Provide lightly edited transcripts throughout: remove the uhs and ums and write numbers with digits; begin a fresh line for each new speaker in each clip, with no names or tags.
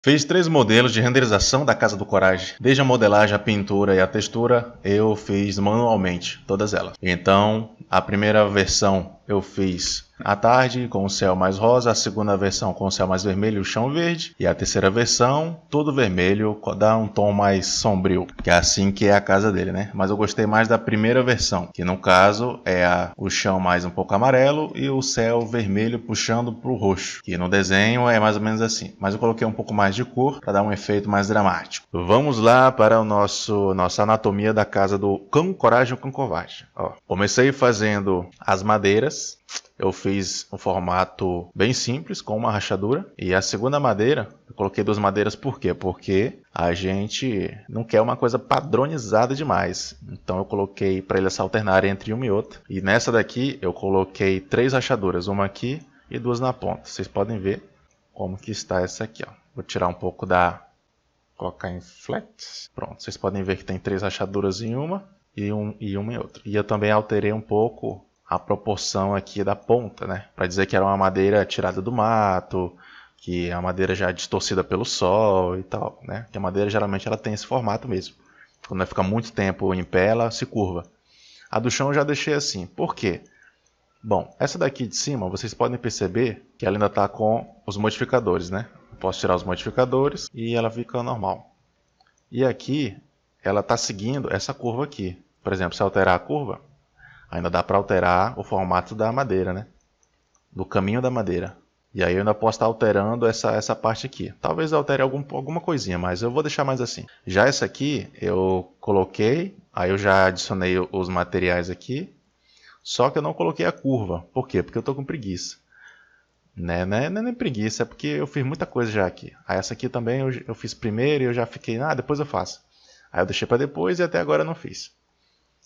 Fiz 3 modelos de renderização da Casa do Coragem. Desde a modelagem, a pintura e a textura, eu fiz manualmente, todas elas. Então, a primeira versão eu fiz à tarde, com o céu mais rosa, a segunda versão com o céu mais vermelho e o chão verde, e a terceira versão, todo vermelho, dá um tom mais sombrio, que é assim que é a casa dele, né? Mas eu gostei mais da primeira versão, que no caso é o chão mais um pouco amarelo e o céu vermelho puxando para o roxo, que no desenho é mais ou menos assim. Mas eu coloquei um pouco mais de cor para dar um efeito mais dramático. Vamos lá para nossa anatomia da casa do Cão Coragem ou Cão Covarde. Ó, comecei fazendo as madeiras. Eu fiz um formato bem simples, com uma rachadura. E a segunda madeira, eu coloquei 2 madeiras por quê? Porque a gente não quer uma coisa padronizada demais. Então eu coloquei para eles se alternarem entre uma e outra. E nessa daqui eu coloquei 3 rachaduras, uma aqui e 2 na ponta. Vocês podem ver como que está essa aqui, ó. Vou tirar um pouco colocar em flat. Pronto, vocês podem ver que tem 3 rachaduras em uma e uma em outra. E eu também alterei um pouco a proporção aqui da ponta, né? Para dizer que era uma madeira tirada do mato, que é uma madeira já distorcida pelo sol e tal, né? Que a madeira geralmente ela tem esse formato mesmo. Quando ela fica muito tempo em pé, ela se curva. A do chão eu já deixei assim. Por quê? Bom, essa daqui de cima, vocês podem perceber que ela ainda está com os modificadores, né? Posso tirar os modificadores e ela fica normal. E aqui, ela está seguindo essa curva aqui. Por exemplo, se alterar a curva, ainda dá para alterar o formato da madeira, né? Do caminho da madeira. E aí eu ainda posso estar alterando essa parte aqui. Talvez eu altere alguma coisinha, mas eu vou deixar mais assim. Já essa aqui, eu coloquei, aí eu já adicionei os materiais aqui. Só que eu não coloquei a curva. Por quê? Porque eu estou com preguiça. Né? Não é nem preguiça, é porque eu fiz muita coisa já aqui. Aí essa aqui também eu fiz primeiro e eu já fiquei, depois eu faço. Aí eu deixei para depois e até agora eu não fiz.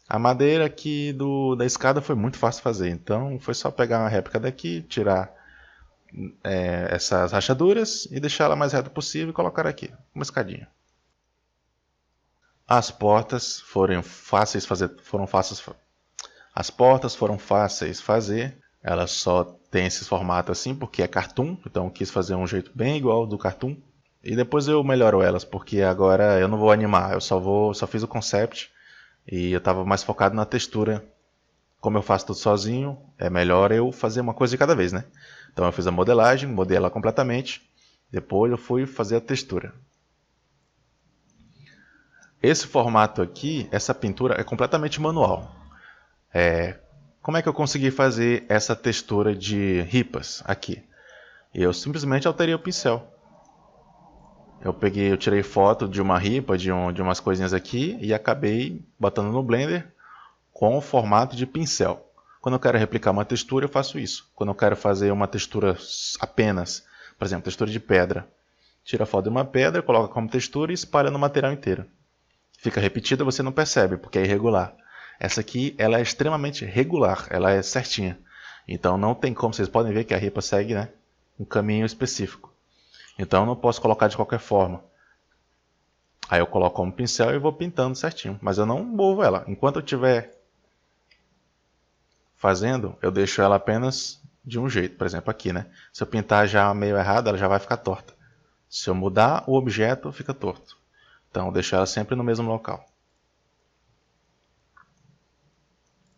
A madeira aqui da escada foi muito fácil fazer, então foi só pegar uma réplica daqui, tirar essas rachaduras e deixar ela mais reta possível e colocar aqui, uma escadinha. As portas foram fáceis fazer, elas só tem esse formato assim porque é cartoon, então eu quis fazer um jeito bem igual ao do cartoon. E depois eu melhoro elas, porque agora eu não vou animar, eu só fiz o concept e eu estava mais focado na textura. Como eu faço tudo sozinho, é melhor eu fazer uma coisa de cada vez, né? Então eu fiz a modelagem, modelei ela completamente, depois eu fui fazer a textura. Esse formato aqui, essa pintura é completamente manual. Como é que eu consegui fazer essa textura de ripas aqui? Eu simplesmente alterei o pincel. Eu tirei foto de uma ripa, de umas coisinhas aqui e acabei botando no Blender com o formato de pincel. Quando eu quero replicar uma textura, eu faço isso. Quando eu quero fazer uma textura apenas, por exemplo, textura de pedra, tira a foto de uma pedra, coloca como textura e espalha no material inteiro. Fica repetida, você não percebe, porque é irregular. Essa aqui, ela é extremamente regular, ela é certinha. Então não tem como, vocês podem ver que a ripa segue, né, um caminho específico. Então eu não posso colocar de qualquer forma. Aí eu coloco como pincel e vou pintando certinho. Mas eu não movo ela. Enquanto eu estiver fazendo, eu deixo ela apenas de um jeito. Por exemplo, aqui, né? Se eu pintar já meio errado, ela já vai ficar torta. Se eu mudar o objeto, fica torto. Então eu deixo ela sempre no mesmo local.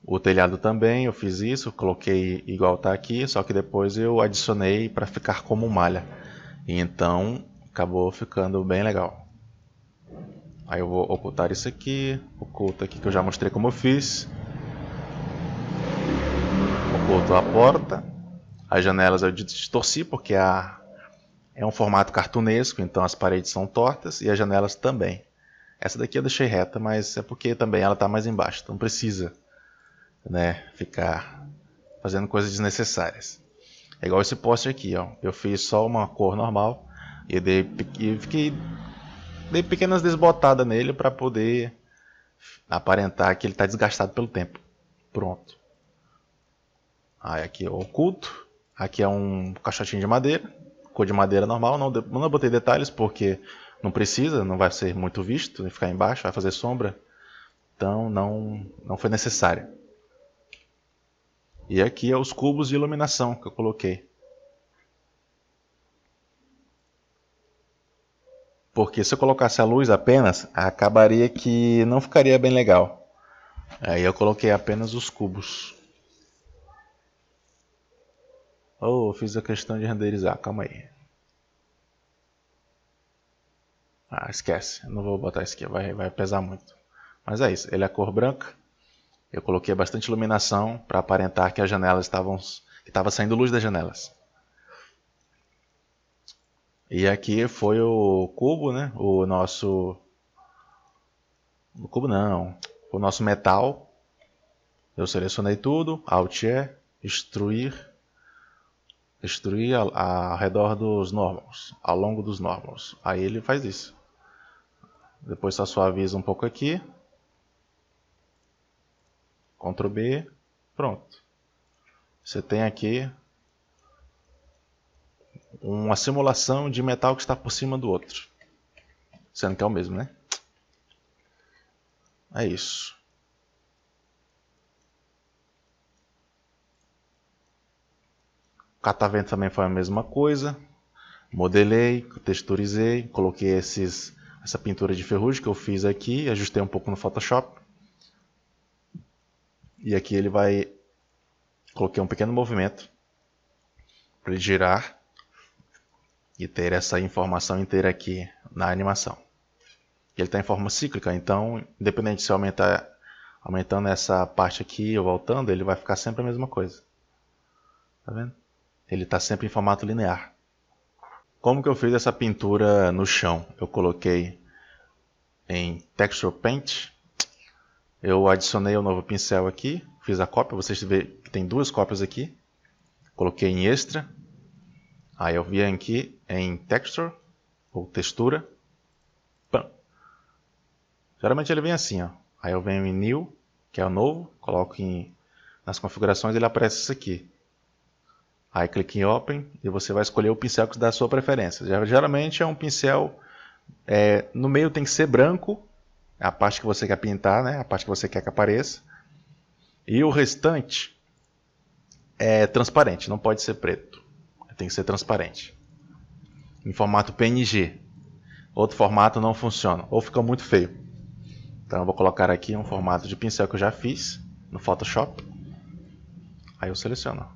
O telhado também, eu fiz isso, coloquei igual está aqui, só que depois eu adicionei para ficar como malha. E então acabou ficando bem legal. Aí eu vou ocultar isso aqui, oculto aqui que eu já mostrei como eu fiz. Oculto a porta. As janelas eu distorci porque é um formato cartunesco, então as paredes são tortas e as janelas também. Essa daqui eu deixei reta, mas é porque também ela está mais embaixo, então precisa, né, ficar fazendo coisas desnecessárias. É igual esse poste aqui, ó. Eu fiz só uma cor normal e dei pequenas desbotadas nele para poder aparentar que ele está desgastado pelo tempo. Pronto. Aí aqui eu oculto. Aqui é um caixotinho de madeira, cor de madeira normal. Não botei detalhes porque não precisa, não vai ser muito visto, vai ficar embaixo, vai fazer sombra. Então não foi necessário. E aqui é os cubos de iluminação que eu coloquei. Porque se eu colocasse a luz apenas, acabaria que não ficaria bem legal. Aí eu coloquei apenas os cubos. Oh, fiz a questão de renderizar, calma aí. Ah, esquece, não vou botar isso aqui, vai pesar muito. Mas é isso, ele é a cor branca. Eu coloquei bastante iluminação para aparentar que as janelas estava saindo luz das janelas. E aqui foi o cubo, né? O cubo não, o nosso metal. Eu selecionei tudo, Alt E, extruir ao redor dos normals, ao longo dos normals. Aí ele faz isso. Depois só suaviza um pouco aqui. Ctrl B, pronto. Você tem aqui uma simulação de metal que está por cima do outro. Sendo que é o mesmo, né? É isso. O catavento também foi a mesma coisa. Modelei, texturizei, coloquei essa pintura de ferrugem que eu fiz aqui, ajustei um pouco no Photoshop. E aqui ele vai... Coloquei um pequeno movimento para ele girar e ter essa informação inteira aqui na animação. Ele está em forma cíclica, então, independente se eu aumentando essa parte aqui ou voltando, ele vai ficar sempre a mesma coisa. Tá vendo? Ele está sempre em formato linear. Como que eu fiz essa pintura no chão? Eu coloquei em Texture Paint. Eu adicionei o novo pincel aqui, fiz a cópia, vocês vêem que tem duas cópias aqui. Coloquei em Extra. Aí eu vim aqui em Texture, ou Textura. Pam. Geralmente ele vem assim, ó. Aí eu venho em New, que é o novo, coloco nas configurações, ele aparece isso aqui. Aí clique em Open e você vai escolher o pincel que dá a sua preferência. Geralmente é um pincel, no meio tem que ser branco, a parte que você quer pintar, né? A parte que você quer que apareça. E o restante é transparente, não pode ser preto. Tem que ser transparente. Em formato PNG. Outro formato não funciona, ou fica muito feio. Então eu vou colocar aqui um formato de pincel que eu já fiz no Photoshop. Aí eu seleciono.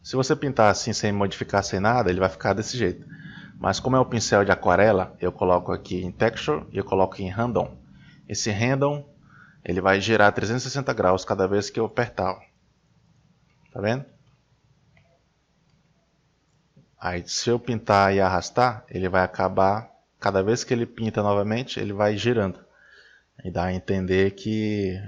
Se você pintar assim sem modificar, sem nada, ele vai ficar desse jeito. Mas como é um pincel de aquarela, eu coloco aqui em Texture e eu coloco em Random. Esse Random, ele vai girar 360 graus cada vez que eu apertar. Tá vendo? Aí se eu pintar e arrastar, ele vai acabar, cada vez que ele pinta novamente, ele vai girando. E dá a entender que,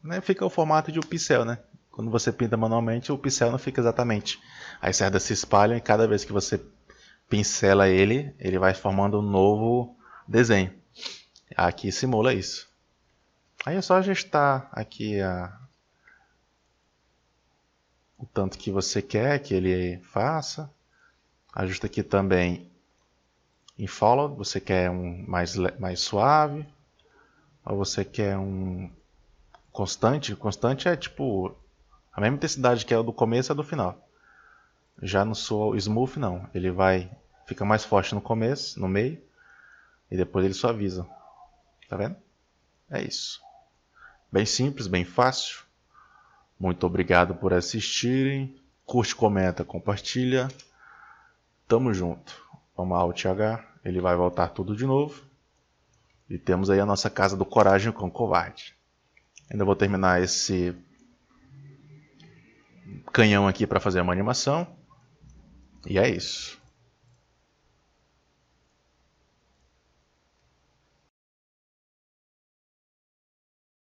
né, fica o formato de um pincel, né? Quando você pinta manualmente, o pincel não fica exatamente. As cerdas se espalham e cada vez que você pincela ele, ele vai formando um novo desenho. Aqui simula isso. Aí é só ajustar aqui o tanto que você quer que ele faça. Ajusta aqui também em Follow, você quer um mais suave, ou você quer um constante. Constante é tipo a mesma intensidade que é o do começo e do final. Já no Smooth não, ele fica mais forte no começo, no meio, e depois ele suaviza. Tá vendo? É isso. Bem simples, bem fácil. Muito obrigado por assistirem. Curte, comenta, compartilha. Tamo junto. Vamos Alt H, ele vai voltar tudo de novo. E temos aí a nossa casa do Coragem com Covarde. Ainda vou terminar esse canhão aqui para fazer uma animação. E é isso.